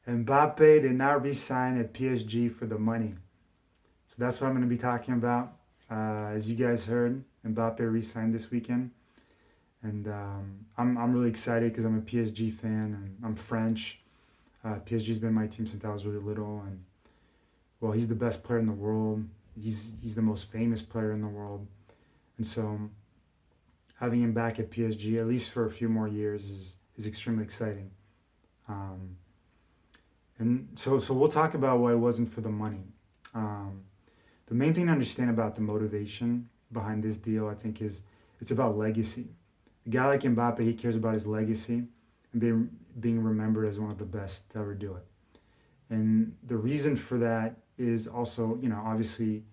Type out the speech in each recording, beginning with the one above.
Mbappe did not re-sign at PSG for the money. So that's what I'm going to be talking about. As you guys heard, Mbappe re-signed this weekend. And I'm really excited because I'm a PSG fan and I'm French. PSG's been my team since I was really little. And, well, he's the best player in the world. He's the most famous player in the world. And so having him back at PSG, at least for a few more years, is extremely exciting. Um, and so we'll talk about why it wasn't for the money. Um, the main thing to understand about the motivation behind this deal, I think, is it's about legacy. A guy like Mbappe, he cares about his legacy and being remembered as one of the best to ever do it. And the reason for that is also, obviously,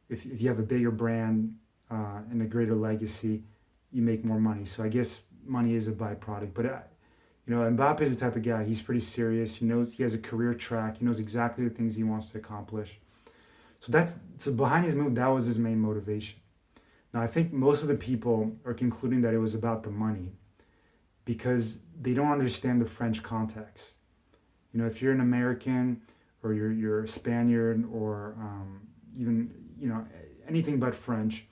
if you have a bigger brand and a greater legacy, you make more money. So I guess money is a byproduct. But Mbappe is the type of guy. He's pretty serious. He knows he has a career track. He knows exactly the things he wants to accomplish. So behind his move, that was his main motivation. Now I think most of the people are concluding that it was about the money because they don't understand the French context. If you're an American or you're a Spaniard or even anything but French,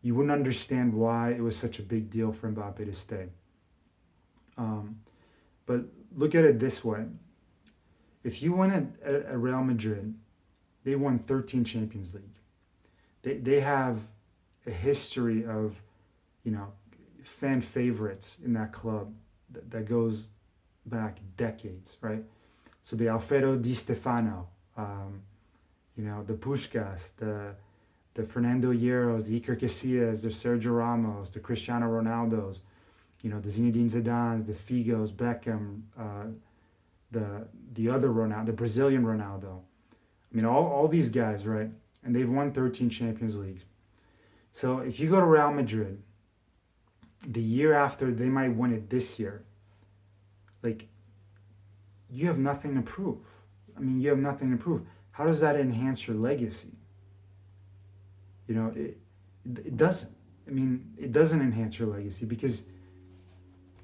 you wouldn't understand why it was such a big deal for Mbappe to stay. Um, but look at it this way: if you win at Real Madrid, they won 13 Champions League. They have a history of fan favorites in that club that goes back decades, right? So the Alfredo Di Stefano, the Puskás, the Fernando Hierros, the Iker Casillas, the Sergio Ramos, the Cristiano Ronaldos, the Zinedine Zidane, the Figos, Beckham, the other Ronaldo, the Brazilian Ronaldo. I mean, all these guys, right? And they've won 13 Champions Leagues. So if you go to Real Madrid, the year after they might win it this year, like, you have nothing to prove. I mean, you have nothing to prove. How does that enhance your legacy? It doesn't. I mean, it doesn't enhance your legacy because,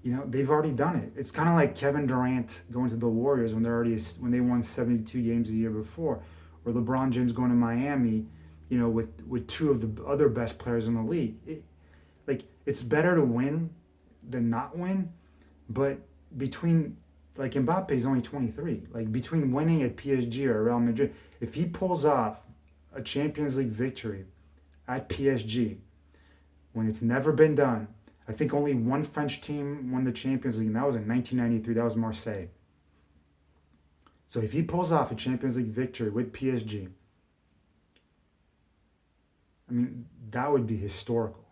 they've already done it. It's kind of like Kevin Durant going to the Warriors when they won 72 games the year before, or LeBron James going to Miami, with two of the other best players in the league. It's better to win than not win, but like Mbappe is only 23. Like between winning at PSG or Real Madrid, if he pulls off a Champions League victory at PSG when it's never been done, I think only one French team won the Champions League, and that was in 1993. That was Marseille. So if he pulls off a Champions League victory with PSG, I mean, that would be historical.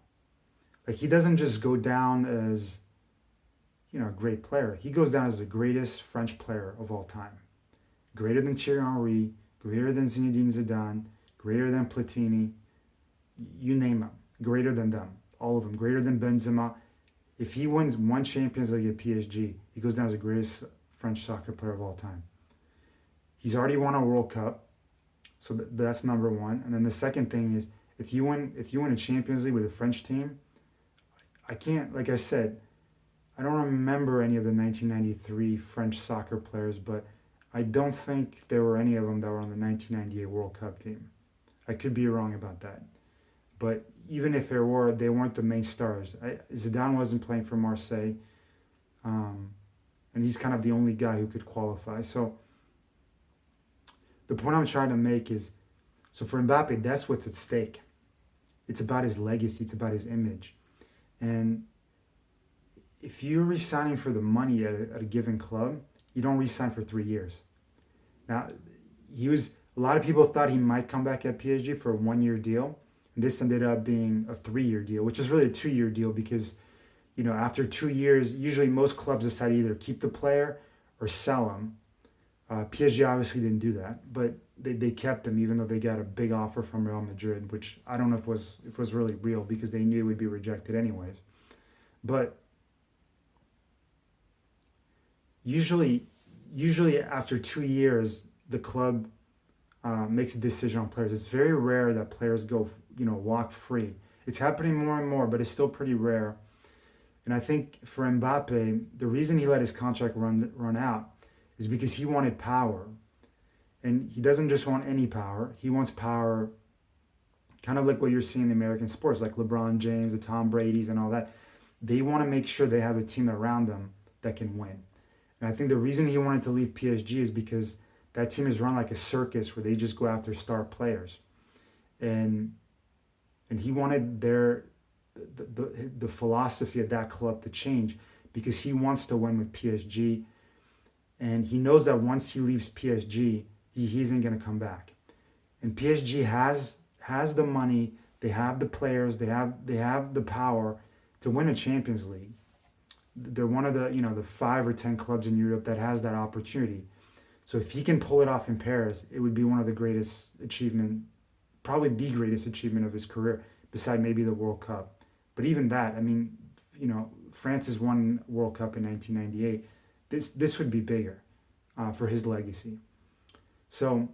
Like, he doesn't just go down as, a great player. He goes down as the greatest French player of all time. Greater than Thierry Henry, greater than Zinedine Zidane, greater than Platini, you name them. Greater than them. All of them. Greater than Benzema. If he wins one Champions League at PSG, he goes down as the greatest French soccer player of all time. He's already won a World Cup, so that's number one. And then the second thing is, if you win a Champions League with a French team, I can't, like I said, I don't remember any of the 1993 French soccer players, but I don't think there were any of them that were on the 1998 World Cup team. I could be wrong about that. But even if there were, they weren't the main stars. Zidane wasn't playing for Marseille, and he's kind of the only guy who could qualify. So the point I'm trying to make is, so for Mbappe, that's what's at stake. It's about his legacy. It's about his image. And if you're re-signing for the money at a given club, you don't re-sign for 3 years. Now, a lot of people thought he might come back at PSG for a 1-year deal. And this ended up being a 3-year deal, which is really a 2-year deal because, after 2 years, usually most clubs decide to either keep the player or sell him. PSG obviously didn't do that, but they kept him even though they got a big offer from Real Madrid, which I don't know if was really real because they knew it would be rejected anyways. But usually after 2 years, the club makes a decision on players. It's very rare that players go, walk free. It's happening more and more, but it's still pretty rare. And I think for Mbappe, the reason he let his contract run out is because he wanted power. And he doesn't just want any power. He wants power kind of like what you're seeing in American sports, like LeBron James, the Tom Brady's and all that. They want to make sure they have a team around them that can win. And I think the reason he wanted to leave PSG is because that team is run like a circus where they just go after star players. And he wanted the philosophy of that club to change because he wants to win with PSG. And he knows that once he leaves PSG, he isn't going to come back. And PSG has the money, they have the players, they have the power to win a Champions League. They're one of the 5 or 10 clubs in Europe that has that opportunity. So if he can pull it off in Paris, it would be one of the greatest achievement, probably the greatest achievement of his career, beside maybe the World Cup. But even that, I mean, France has won World Cup in 1998. This would be bigger for his legacy. So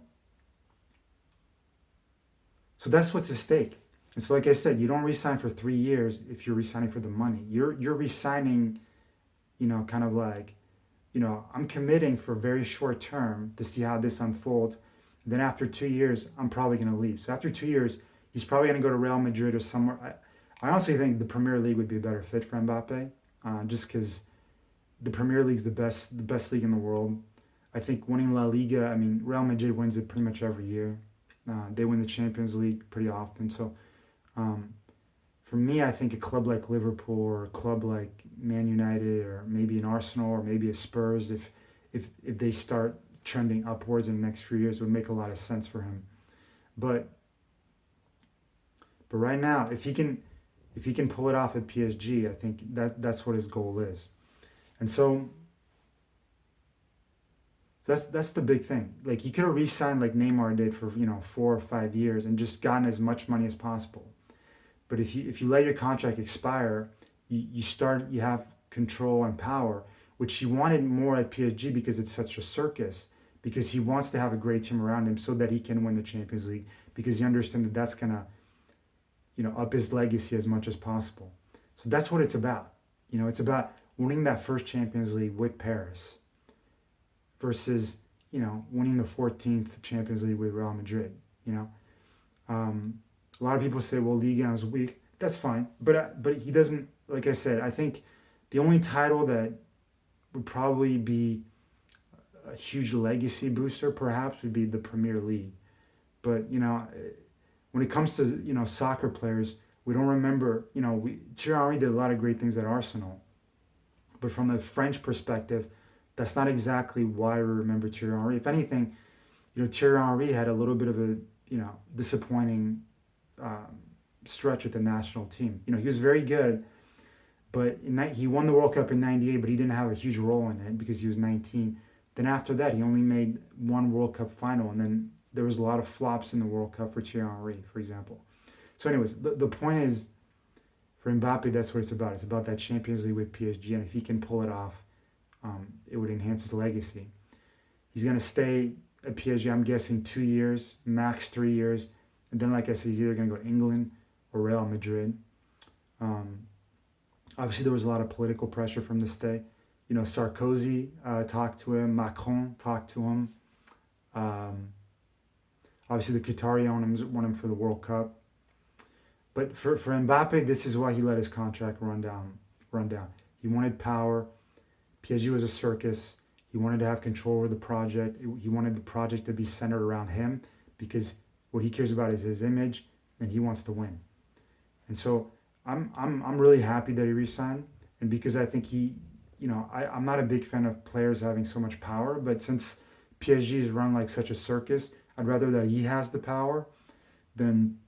that's what's at stake. And so, like I said, you don't resign for 3 years if you're resigning for the money. You're resigning, kind of like, I'm committing for a very short term to see how this unfolds. Then after 2 years, I'm probably going to leave. So after 2 years, he's probably going to go to Real Madrid or somewhere. I honestly think the Premier League would be a better fit for Mbappe, just because the Premier League's the best league in the world. I think winning La Liga, I mean, Real Madrid wins it pretty much every year. They win the Champions League pretty often. So for me, I think a club like Liverpool or a club like Man United or maybe an Arsenal or maybe a Spurs, if they start trending upwards in the next few years, would make a lot of sense for him. But right now, if he can pull it off at PSG, I think that's what his goal is. And so that's the big thing. Like, he could have re-signed like Neymar did for 4 or 5 years and just gotten as much money as possible. But if you let your contract expire, you have control and power, which he wanted more at PSG because it's such a circus. Because he wants to have a great team around him so that he can win the Champions League. Because he understands that that's gonna up his legacy as much as possible. So that's what it's about. It's about winning that first Champions League with Paris versus, winning the 14th Champions League with Real Madrid. A lot of people say, well, Ligue 1 is weak. That's fine. But he doesn't, like I said, I think the only title that would probably be a huge legacy booster perhaps would be the Premier League. But, when it comes to, soccer players, we don't remember, Thierry Henry did a lot of great things at Arsenal. But from a French perspective, that's not exactly why we remember Thierry Henry. If anything, Thierry Henry had a little bit of a, disappointing stretch with the national team. He was very good, but he won the World Cup in '98, but he didn't have a huge role in it because he was 19. Then after that, he only made one World Cup final, and then there was a lot of flops in the World Cup for Thierry Henry, for example. So anyways, the point is, for Mbappe, that's what it's about. It's about that Champions League with PSG, and if he can pull it off, it would enhance his legacy. He's going to stay at PSG, I'm guessing 2 years, max 3 years. And then, like I said, he's either going to go to England or Real Madrid. Obviously, there was a lot of political pressure from this day. Sarkozy talked to him. Macron talked to him. Obviously, the Qatari owners want him for the World Cup. But for Mbappe, this is why he let his contract run down. He wanted power. PSG was a circus. He wanted to have control over the project. He wanted the project to be centered around him because what he cares about is his image, and he wants to win. And so I'm really happy that he resigned, and because I think I'm not a big fan of players having so much power, but since PSG is run like such a circus, I'd rather that he has the power than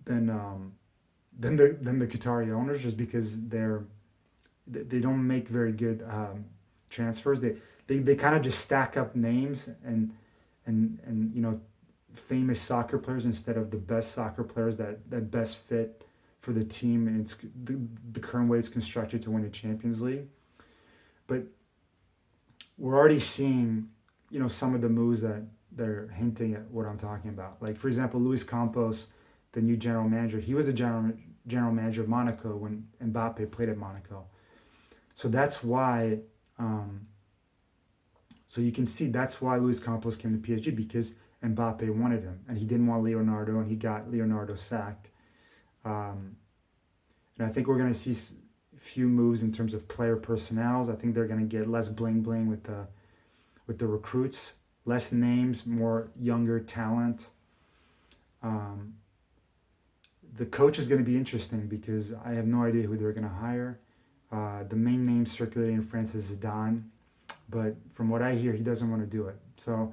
the Qatari owners, just because they don't make very good transfers. They kind of just stack up names and famous soccer players instead of the best soccer players that best fit for the team and it's the current way it's constructed to win the Champions League. But we're already seeing some of the moves that are hinting at what I'm talking about. Like, for example, Luis Campos, the new general manager, he was a general manager of Monaco when Mbappe played at Monaco. So that's why So you can see that's why Luis Campos came to PSG, because Mbappe wanted him, and he didn't want Leonardo, and he got Leonardo sacked. Um, and I think we're going to see a few moves in terms of player personnels. I think they're going to get less bling bling with the recruits, less names, more younger talent. Um, the coach is going to be interesting because I have no idea who they're going to hire. The main name circulating in France is Zidane, but from what I hear, he doesn't want to do it. So,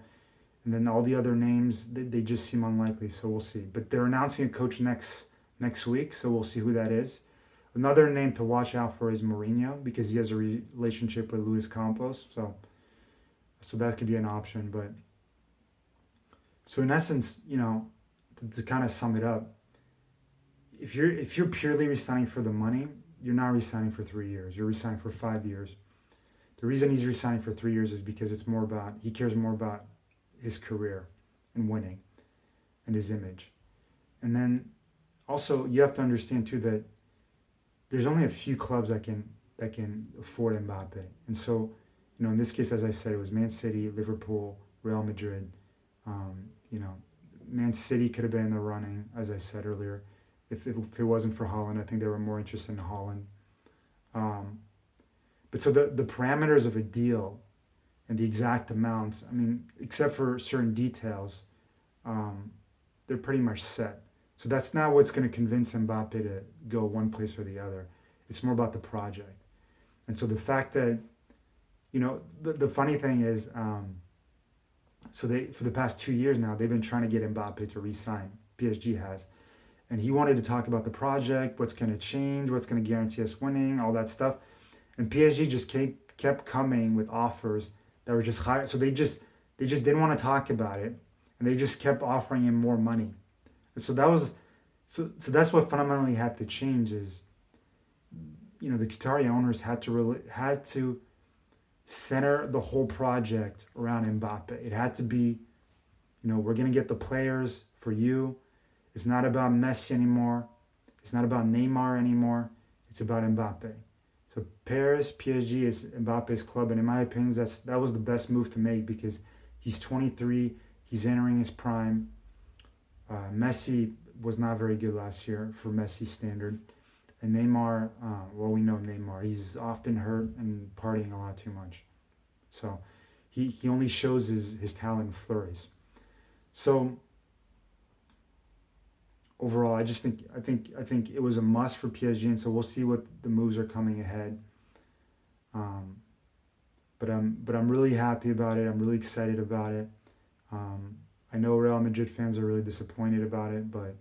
and then all the other names, they just seem unlikely. So we'll see. But they're announcing a coach next week, so we'll see who that is. Another name to watch out for is Mourinho, because he has a relationship with Luis Campos. So that could be an option. But so in essence, to kind of sum it up, if you're purely resigning for the money, you're not resigning for 3 years. You're resigning for 5 years. The reason he's resigning for 3 years is because he cares more about his career and winning and his image. And then also you have to understand too that there's only a few clubs that can afford Mbappe. And so, in this case, as I said, it was Man City, Liverpool, Real Madrid. Man City could have been in the running, as I said earlier. If it wasn't for Holland, I think they were more interested in Holland. But so the parameters of a deal and the exact amounts, except for certain details, they're pretty much set. So that's not what's going to convince Mbappe to go one place or the other. It's more about the project. And so the fact that, the funny thing is, so they, for the past 2 years now, they've been trying to get Mbappe to re-sign. PSG has. And he wanted to talk about the project, what's going to change, what's going to guarantee us winning, all that stuff. And PSG just kept coming with offers that were just higher. So they just didn't want to talk about it, and they just kept offering him more money. And so that's what fundamentally had to change is, the Qatari owners had to center the whole project around Mbappe. It had to be, we're going to get the players for you. It's not about Messi anymore. It's not about Neymar anymore. It's about Mbappe. So Paris, PSG is Mbappe's club, and in my opinion, that was the best move to make because he's 23, he's entering his prime. Messi was not very good last year for Messi standard, and Neymar, we know Neymar. He's often hurt and partying a lot too much, so he only shows his talent in flurries. So overall, I think it was a must for PSG, and so we'll see what the moves are coming ahead. But I'm really happy about it. I'm really excited about it. I know Real Madrid fans are really disappointed about it, but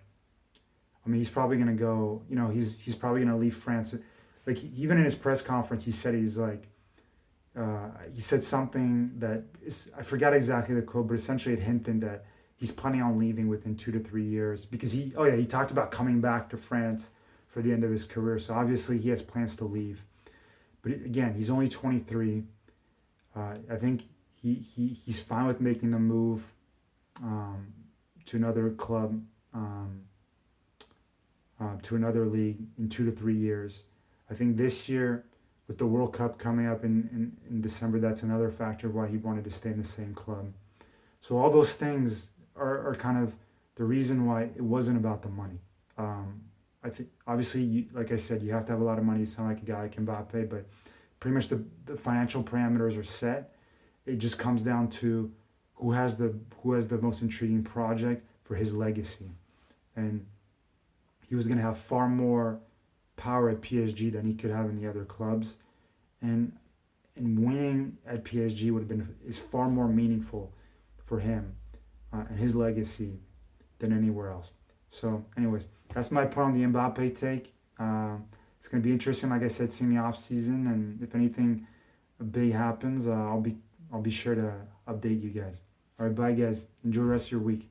he's probably gonna go. He's probably gonna leave France. Like even in his press conference, he said he said something that I forgot exactly the quote, but essentially it hinted that he's planning on leaving within 2 to 3 years because he talked about coming back to France for the end of his career. So obviously he has plans to leave. But again, he's only 23. I think he's fine with making the move to another club, to another league in 2 to 3 years. I think this year, with the World Cup coming up in December, that's another factor why he wanted to stay in the same club. So all those things are kind of the reason why it wasn't about the money. I think obviously, like I said, you have to have a lot of money to sound like a guy like Mbappe, but pretty much the financial parameters are set. It just comes down to who has the most intriguing project for his legacy, and he was going to have far more power at PSG than he could have in the other clubs, and winning at PSG is far more meaningful for him and his legacy than anywhere else. So anyways, that's my point on the Mbappe take. It's going to be interesting, like I said, seeing the off season, and if anything big happens, I'll be sure to update you guys. All right, bye guys. Enjoy the rest of your week.